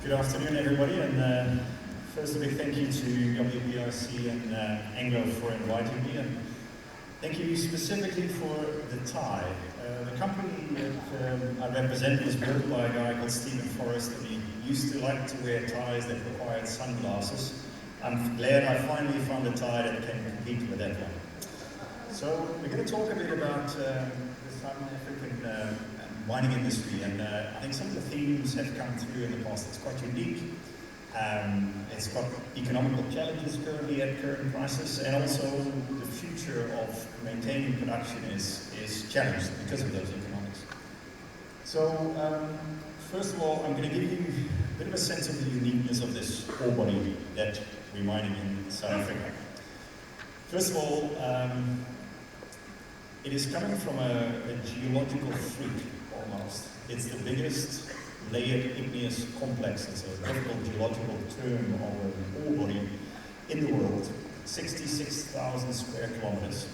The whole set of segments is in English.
Good afternoon, everybody, and first a big thank you to WBRC and Anglo for inviting me, and thank you specifically for the tie. The company that I represent was built by a guy called Stephen Forrest, and he used to like to wear ties that required sunglasses. I'm glad I finally found a tie that can compete with that one. So we're going to talk a bit about the Southern African mining industry, and I think some of the themes have come through in the past. It's quite unique. It's got economical challenges currently at current prices, and also the future of maintaining production is challenged because of those economics. So first of all, I'm going to give you a bit of a sense of the uniqueness of this ore body that we're mining in South Africa. First of all, it is coming from a geological freak, almost. It's the biggest layered igneous complex, it's a difficult geological term of an ore body in the world, 66,000 square kilometers,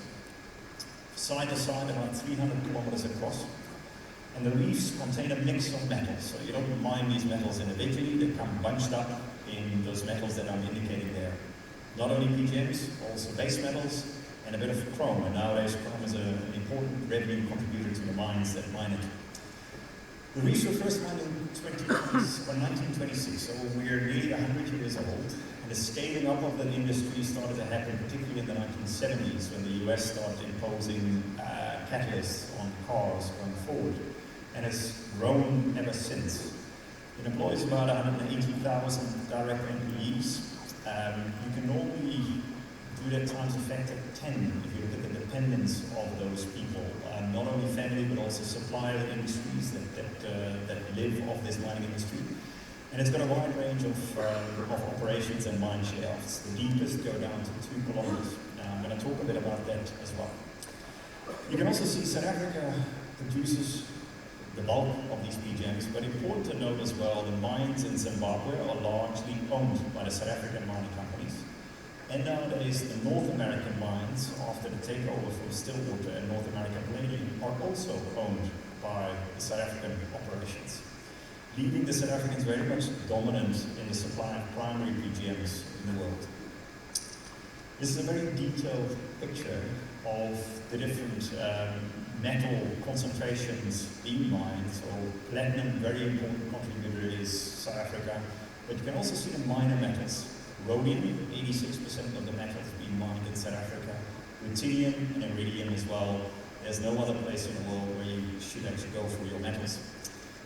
side to side about 300 kilometers across. And the reefs contain a mix of metals, so you don't mine these metals individually, they come bunched up in those metals that I'm indicating there. Not only PGMs, also base metals, and a bit of chrome, and nowadays chrome is an important revenue contributor to the mines that mine it. The reefs were first mined in 1926, so we're nearly 100 years old, and the scaling up of the industry started to happen particularly in the 1970s when the US started imposing catalysts on cars going forward, and has grown ever since. It employs about 180,000 direct employees. You can normally do that times a factor 10 if you look at the dependence of those people, not only family but also supplier industries that live off this mining industry. And it's got a wide range of operations and mine shafts. The deepest go down to 2 kilometers. Now I'm going to talk a bit about that as well. You can also see South Africa produces the bulk of these PGMs, but important to note as well, the mines in Zimbabwe are largely owned by the South African mining companies. And nowadays, the North American mines, after the takeover from Stillwater and North American Palladium, are also owned by the South African operations, leaving the South Africans very much dominant in the supply of primary PGMs in the world. This is a very detailed picture of the different metal concentrations being mined. So platinum, very important contributor, is South Africa, but you can also see the minor metals. Rhodium, 86% of the metals being mined in South Africa. Ruthenium and iridium as well. There's no other place in the world where you should actually go for your metals.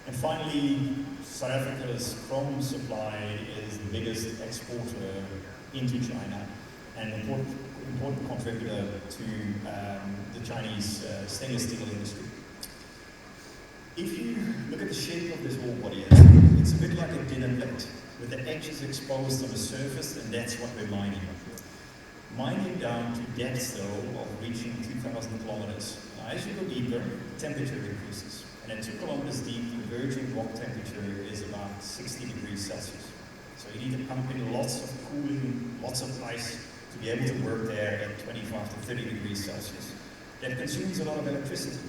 And finally, South Africa's chrome supply is the biggest exporter into China and an important contributor to the Chinese stainless steel industry. If you look at the shape of this ore body, it's a bit like a dinner plate, with the edges exposed on the surface, and that's what we're mining. Mining down to depths, though, of reaching 2,000 kilometers. Now, as you go deeper, temperature increases. And at 2 kilometers deep, the virgin rock temperature is about 60 degrees Celsius. So you need to pump in lots of cooling, lots of ice to be able to work there at 25 to 30 degrees Celsius. That consumes a lot of electricity.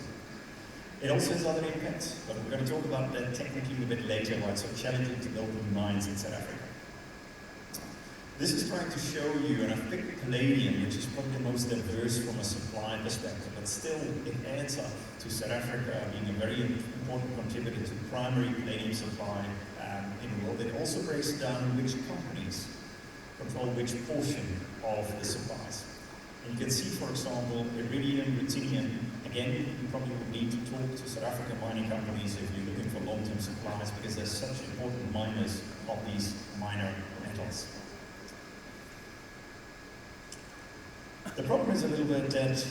It also has other impacts, but we're going to talk about that technically a bit later, why it's so challenging to build mines in South Africa. This is trying to show you, and I've picked palladium, which is probably the most diverse from a supply perspective, but still it adds up to South Africa being a very important contributor to primary palladium supply in the world. It also breaks down which companies control which portion of the supplies. And you can see, for example, iridium, ruthenium. Again, you probably would need to talk to South African mining companies if you're looking for long-term supplies, because they're such important miners of these minor metals. The problem is a little bit that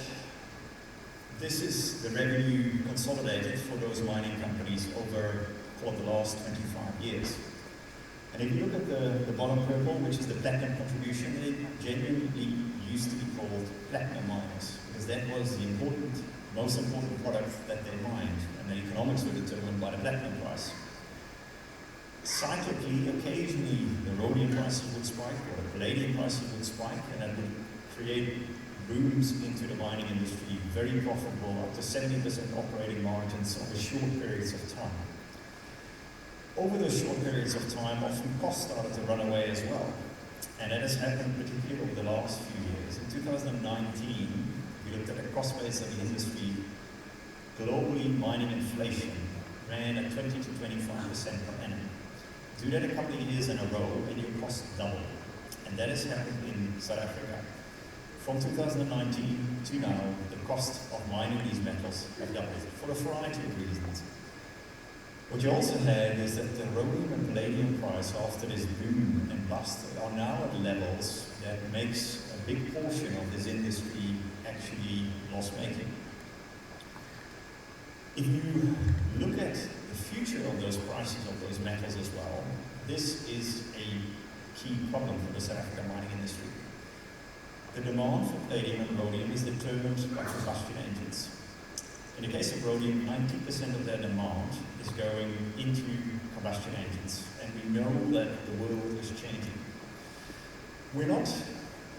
this is the revenue consolidated for those mining companies over the last 25 years. And if you look at the bottom purple, which is the platinum contribution, it genuinely used to be called platinum miners, because that was the most important product that they mined, and the economics were determined by the platinum price. Cyclically, occasionally, the rhodium prices would spike, or the palladium prices would spike, and that would create booms into the mining industry, very profitable, up to 70% operating margins over short periods of time. Over those short periods of time, often costs started to run away as well. And that has happened particularly over the last few years. In 2019, we looked at the cost base of the industry. Globally, mining inflation ran at 20 to 25% per annum. Do that a couple of years in a row and your costs double. And that has happened in South Africa. From 2019 to now, the cost of mining these metals have doubled for a variety of reasons. What you also had is that the rhodium and palladium price after this boom and bust are now at levels that makes a big portion of this industry actually loss-making. If you look at the future of those prices of those metals as well, this is a key problem for the South African mining industry. The demand for palladium and rhodium is determined by combustion engines. In the case of rhodium, 90% of their demand is going into combustion engines, and we know that the world is changing. We're not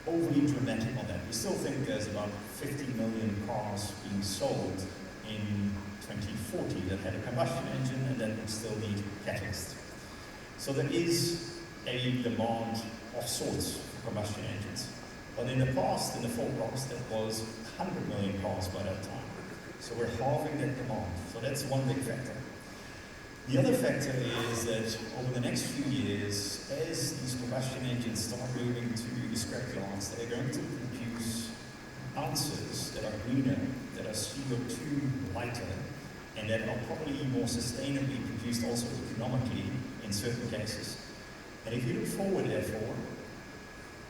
overly dramatic on that. We still think there's about 50 million cars being sold in 2040 that had a combustion engine and that would still need catalyst. So there is a demand of sorts for combustion engines. But in the past, in the forecast, that was 100 million cars by that time. So we're halving that demand. So that's one big factor. The other factor is that over the next few years, as these combustion engines start moving to the scrap yards, they're going to produce ounces that are greener, that are CO2 lighter, and that are probably more sustainably produced also economically in certain cases. And if you look forward, therefore,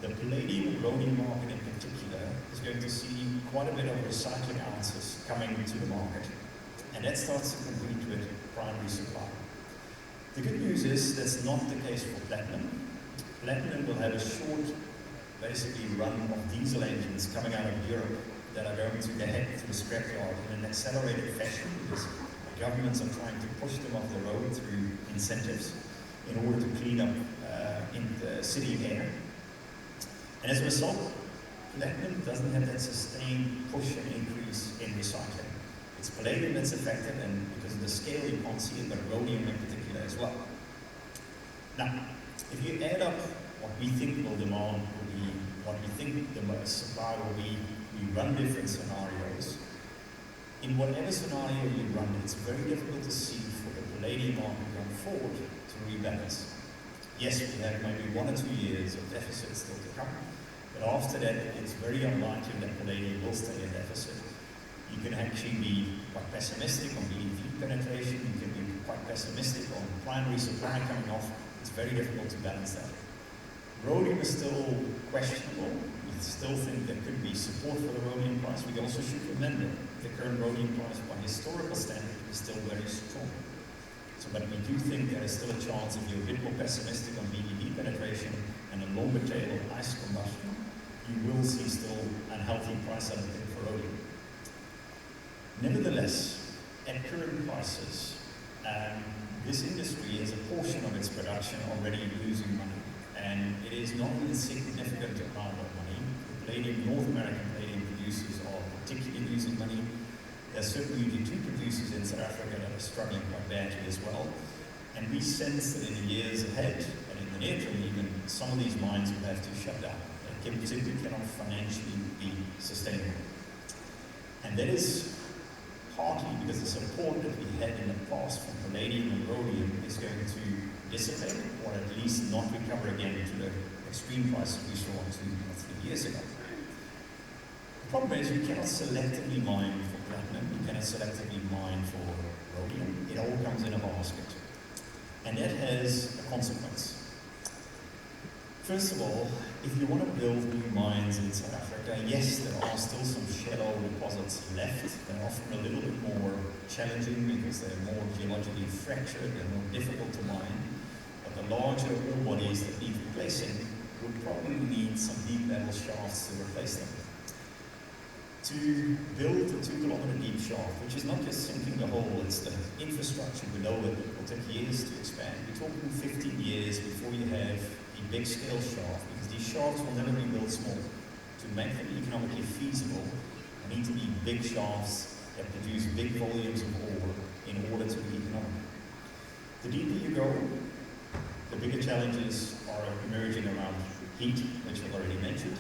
the palladium and rhodium market in particular is going to see quite a bit of recycling ounces coming to the market. And that starts to compete with primary supply. The good news is that's not the case for platinum. Platinum will have a short, basically, run of diesel engines coming out of Europe that are going to head to the scrapyard in an accelerated fashion because governments are trying to push them off the road through incentives in order to clean up in the city air. And as a result, platinum doesn't have that sustained push and increase in recycling. It's palladium that's affected, and because of the scale you can't see it, but rhodium in particular as well. Now, if you add up what we think will demand will be, what we think the supply will be, we run different scenarios. In whatever scenario you run, it's very difficult to see for the palladium market going forward to rebalance. Yes, we have maybe 1 or 2 years of deficit still to come, but after that, it's very unlikely that palladium will stay in deficit. You can actually be quite pessimistic on EV penetration, you can be quite pessimistic on primary supply coming off. It's very difficult to balance that. Rhodium is still questionable. We still think there could be support for the rhodium price. We also should remember the current rhodium price by historical standard is still very strong. So, but we do think there is still a chance if you're a bit more pessimistic on BEV penetration and a longer tail of ICE combustion, you will see still a healthy price underpin for rhodium. Nevertheless, at current prices, this industry has a portion of its production already losing money, and it is not an insignificant amount of money. The palladium, North American palladium producers are particularly losing money. There's certainly two producers in South Africa that are struggling quite badly as well. And we sense that in the years ahead, and in the near term even, some of these mines will have to shut down. They simply cannot financially be sustainable. And that is partly because the support that we had in the past from palladium and rhodium is going to dissipate, or at least not recover again to the extreme prices we saw 2 or 3 years ago. The problem is you cannot selectively mine for platinum, you cannot selectively mine for rhodium. It all comes in a basket. And that has a consequence. First of all, if you want to build new mines in South Africa, yes, there are still some shallow deposits left. They're often a little bit more challenging because they're more geologically fractured and more difficult to mine. But the larger ore bodies that need replacing would probably need some deep level shafts to replace them. To build a 2-kilometer deep shaft, which is not just sinking the hole, it's the infrastructure below it that will take years to expand. We're talking 15 years before you have a big scale shaft, because these shafts will never be built small. To make them economically feasible, there need to be big shafts that produce big volumes of ore in order to be economic. The deeper you go. The bigger challenges are emerging around heat, which I've already mentioned.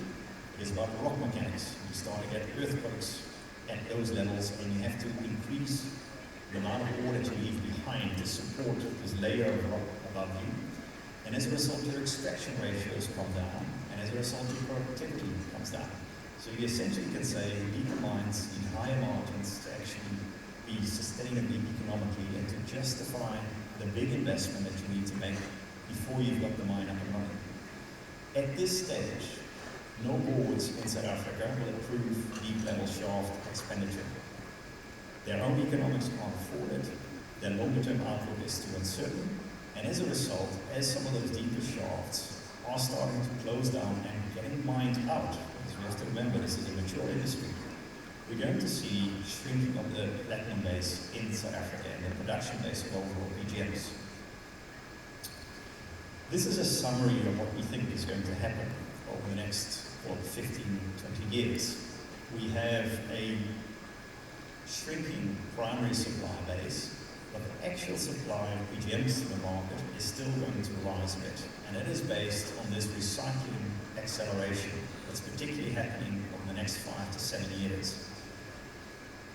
It is about rock mechanics. You start to get earthquakes at those levels, and you have to increase the amount of ore that you leave behind to support this layer of rock above you. And as a result, your extraction ratios come down, and as a result, your productivity comes down. So you essentially can say deeper mines need higher margins to actually be sustainably economically and to justify the big investment that you need to make before you've got the mine up and running. At this stage, no boards in South Africa will approve deep level shaft expenditure. Their own economics can't afford it, their longer term outlook is too uncertain, and as a result, as some of those deeper shafts are starting to close down and getting mined out, because we have to remember this is a mature industry, we're going to see shrinking of the platinum base in South Africa and the production base of overall PGMs. This is a summary of what we think is going to happen over the next 15, 20 years. We have a shrinking primary supply base, but the actual supply of PGMs to the market is still going to rise a bit. And it is based on this recycling acceleration that's particularly happening over the next 5 to 7 years.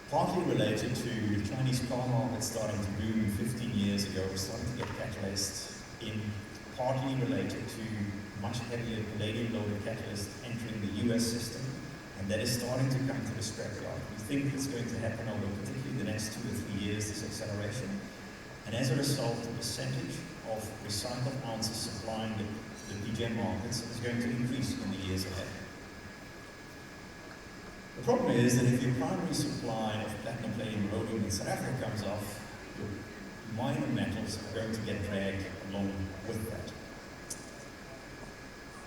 Partly related to the Chinese car market starting to boom 15 years ago, starting to get catalysts in, partly related to much heavier palladium-loaded catalysts entering the US system, and that is starting to come to the scrapyard. We think it's going to happen over particularly the next 2 or 3 years, this acceleration, and as a result, the percentage of recycled ounces supplying the PGM markets is going to increase in the years ahead. The problem is that if your primary supply of platinum, palladium, rhodium in South Africa comes off, your minor metals are going to get dragged along with that.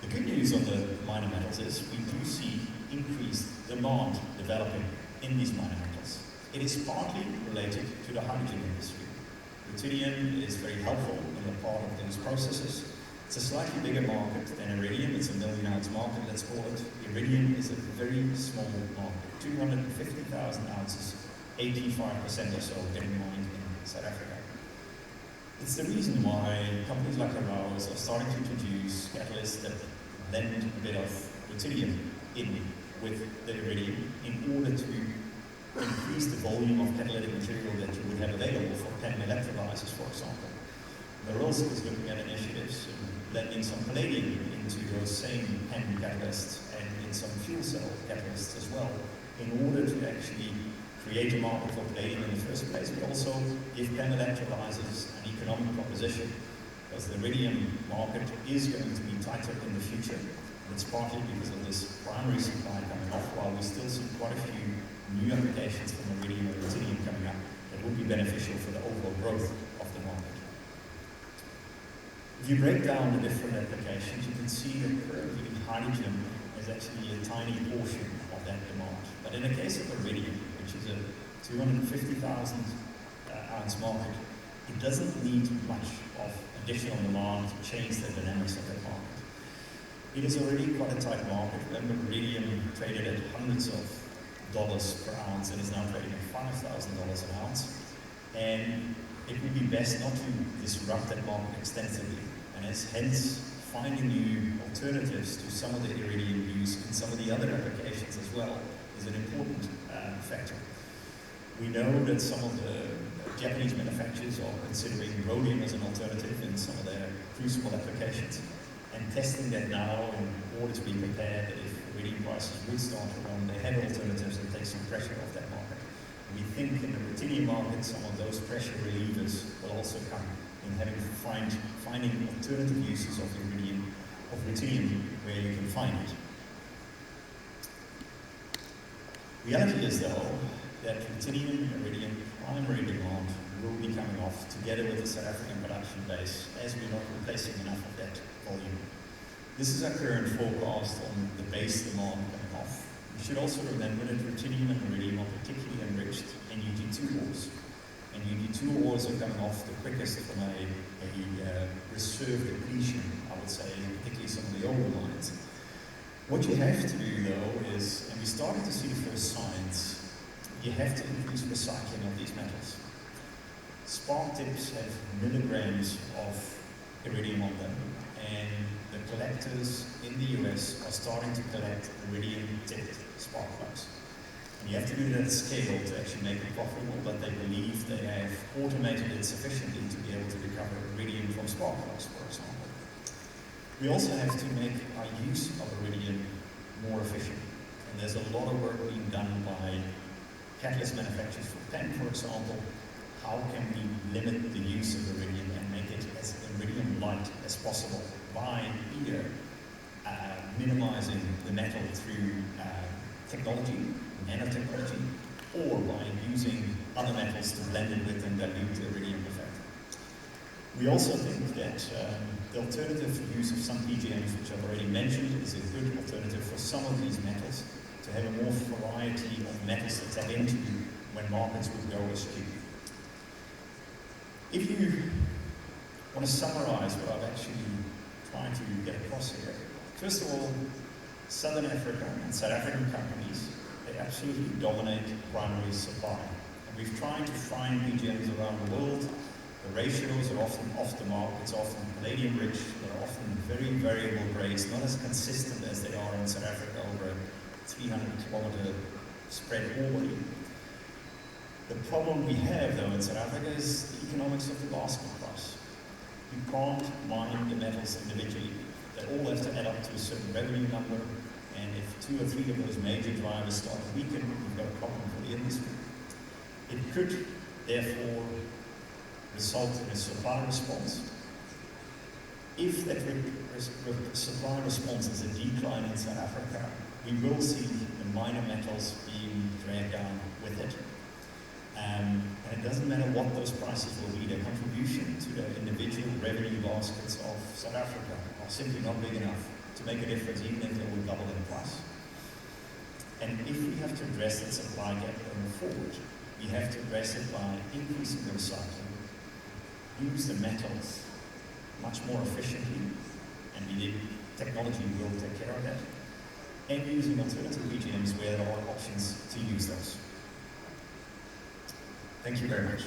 The good news on the minor metals is we do see increased demand developing in these minor metals. It is partly related to the hydrogen industry. Ruthenium is very helpful in a part of those processes. It's a slightly bigger market than iridium. It's a 1 million ounce market, let's call it. Iridium is a very small market, 250,000 ounces, 85% or so getting mined in South Africa. It's the reason why companies like ours are starting to produce catalysts that blend a bit of ruthenium in with the iridium in order to increase the volume of catalytic material that you would have available for PEM electrolyzers, for example. Norilsk is looking at initiatives in blending some palladium into those same PEM catalysts and in some fuel cell catalysts as well, in order to actually create a market for palladium in the first place, but also give PEM electrolyzers an economic proposition, because the iridium market is going to be tighter in the future. It's partly because of this primary supply coming off, while we still see quite a few new applications from iridium and ruthenium coming up that will be beneficial for the overall growth of the market. If you break down the different applications, you can see that currently hydrogen is actually a tiny portion of that demand. But in the case of iridium, which is a 250,000 ounce market, it doesn't need much of additional demand to change the dynamics of that market. It is already quite a tight market. Remember, iridium traded at hundreds of dollars per ounce and is now trading at $5,000 an ounce. And it would be best not to disrupt that market extensively. And hence, finding new alternatives to some of the iridium use in some of the other applications as well is an important factor. We know that some of the Japanese manufacturers are considering rhodium as an alternative in some of their crucible applications, and testing that now in order to be prepared that if iridium prices would start to run, they have alternatives and take some pressure off that market. We think in the ruthenium market, some of those pressure relievers will also come in finding alternative uses of ruthenium where you can find it. Reality is, though, that ruthenium and iridium primary demand will be coming off together with the South African production base as we're not replacing enough of that volume. This is our current forecast on the base demand coming off. We should also remember that ruthenium and iridium are particularly enriched in UG2 ores. And UG2 ores are coming off the quickest from a reserve depletion, I would say, particularly some of the older mines. What you have to do, though, is, and we started to see the first signs, you have to increase recycling of these metals. Spark tips have milligrams of iridium on them, and the collectors in the US are starting to collect iridium-tipped spark plugs. And you have to do that at scale to actually make it profitable, but they believe they have automated it sufficiently to be able to recover iridium from spark plugs, for example. We also have to make our use of iridium more efficient. And there's a lot of work being done by catalyst manufacturers for PEM, for example. How can we limit the use of iridium and make it as iridium light as possible by either minimizing the metal through technology, nanotechnology, or by using other metals to blend it with and dilute the iridium effect. We also think that the alternative use of some PGMs, which I've already mentioned, is a good alternative for some of these metals to have a more variety of metals to tap into when markets would go askew. If you want to summarize what I've actually tried to get across here, first of all, Southern Africa and South African companies, they absolutely dominate primary supply. And we've tried to find PGMs around the world. The ratios are often off the mark. It's often palladium rich. They're often very variable grades, not as consistent as they are in South Africa over a 300-kilometer spread ore body. The problem we have, though, in South Africa is the economics of the basket price. You can't mine the metals individually. They all have to add up to a certain revenue number, and if 2 or 3 of those major drivers start to weaken, you've got a problem for the industry. It could, therefore, result in a supply response. If that supply response is a decline in South Africa, we will see the minor metals being dragged down with it. And it doesn't matter what those prices will be, their contribution to the individual revenue baskets of South Africa are simply not big enough to make a difference, even if they will double in price. And if we have to address that supply gap going forward, we have to address it by increasing the recycling, use the metals much more efficiently, and technology will take care of that, and using alternative PGMs where there are options to use those. Thank you very much.